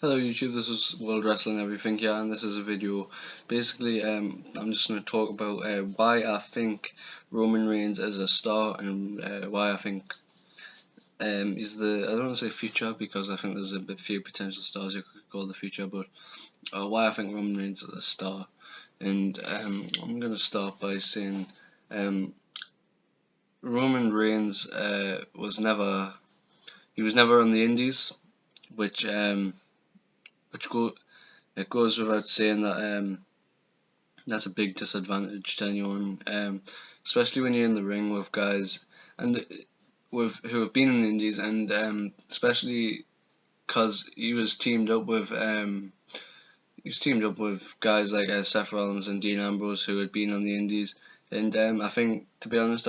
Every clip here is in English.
Hello YouTube, this is World Wrestling Everything here, and this is a video. Basically, I'm just going to talk about why I think Roman Reigns is a star, and why I think he's I don't want to say future, because I think there's a few potential stars you could call the future, but why I think Roman Reigns is a star. And I'm going to start by saying Roman Reigns was never on the Indies, which it goes without saying that that's a big disadvantage to anyone, especially when you're in the ring with guys and who have been in the Indies, and especially because he was teamed up with guys like Seth Rollins and Dean Ambrose, who had been on the Indies. And I think, to be honest,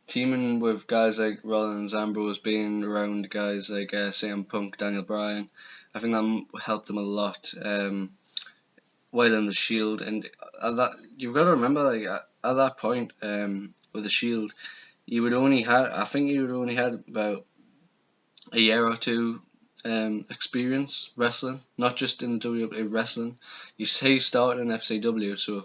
teaming with guys like Rollins, Ambrose, being around guys like CM Punk, Daniel Bryan, I think that helped him a lot while in the Shield. And you've got to remember, like at that point, with the Shield, he would only had about a year or two experience wrestling, not just in WWE wrestling. He started in FCW, so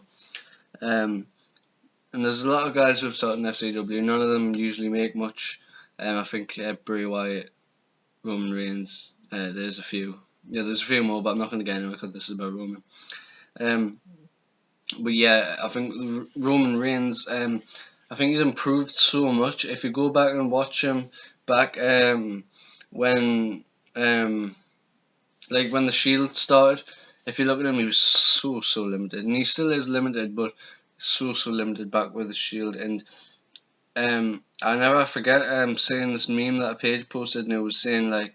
and there's a lot of guys who've started in FCW. None of them usually make much. I think Bray Wyatt, Roman Reigns. There's a few. Yeah, there's a few more, but I'm not going to get into it because this is about Roman. But yeah, I think Roman Reigns. I think he's improved so much. If you go back and watch him back when when the Shield started, if you look at him, he was so limited, and he still is limited, but so limited back with the Shield. And I never forget seeing this meme that a page posted, and it was saying like,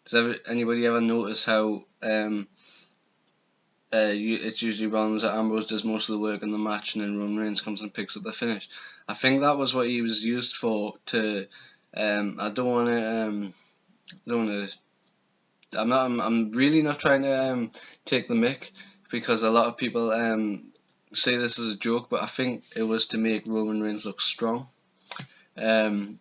does anybody ever notice how it's usually Rollins that Ambrose does most of the work in the match, and then Roman Reigns comes and picks up the finish. I think that was what he was used for. I'm really not trying to take the mick, because a lot of people say this as a joke, but I think it was to make Roman Reigns look strong, and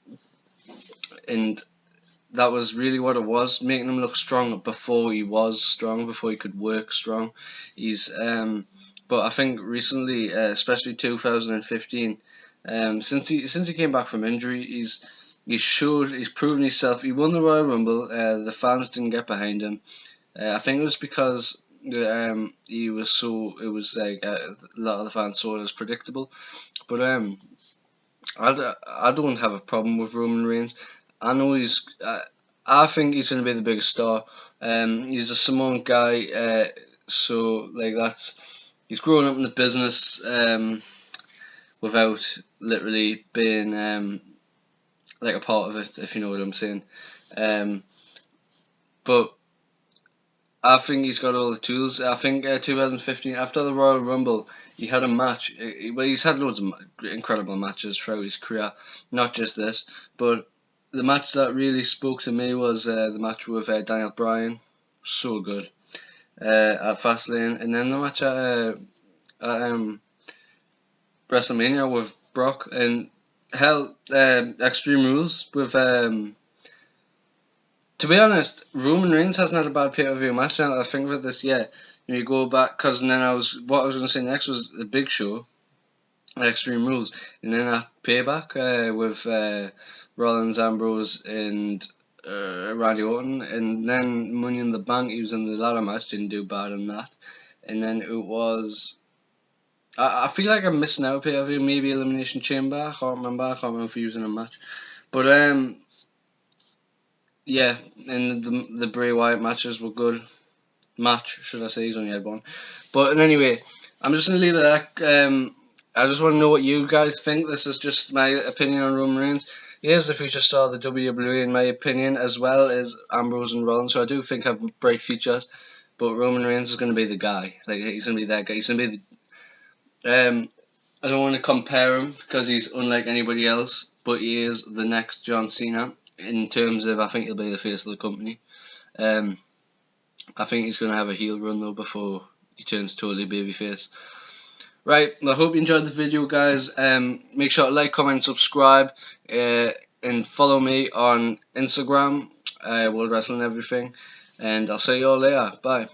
that was really what it was, making him look strong before he was strong, before he could work strong. But I think recently, especially 2015, since he came back from injury, he's proven himself. He won the Royal Rumble. The fans didn't get behind him. I think it was because he was it was like a lot of the fans saw it as predictable. But I don't have a problem with Roman Reigns. I know I think he's going to be the biggest star. He's a Samoan guy, so like he's grown up in the business without literally being like a part of it, if you know what I'm saying. But I think he's got all the tools. I think 2015, after the Royal Rumble, he had a match. He's had loads of incredible matches throughout his career, not just this. But the match that really spoke to me was the match with Daniel Bryan. So good at Fastlane, and then the match at WrestleMania with Brock, and hell, Extreme Rules with. To be honest, Roman Reigns hasn't had a bad pay-per-view match now that I think of it this year. You go back, because then what I was going to say next was the Big Show, Extreme Rules, and then a Payback with Rollins, Ambrose, and Randy Orton, and then Money in the Bank. He was in the ladder match, didn't do bad in that, and then it was. I feel like I'm missing out pay-per-view, maybe Elimination Chamber. I can't remember if he was in a match, but yeah, and the Bray Wyatt matches were good. Match, should I say? He's only had one. But anyway, I'm just gonna leave it at that. I just want to know what you guys think. This is just my opinion on Roman Reigns. He is the future star of the WWE, in my opinion, as well as Ambrose and Rollins. So I do think have bright futures. But Roman Reigns is going to be the guy. Like, he's going to be that guy. He's going to be I don't want to compare him because he's unlike anybody else, but he is the next John Cena in terms of, I think he'll be the face of the company. I think he's going to have a heel run though before he turns totally babyface. Right, I hope you enjoyed the video, guys. Make sure to like, comment, subscribe, and follow me on Instagram, World Wrestling Everything. and I'll see you all later. Bye.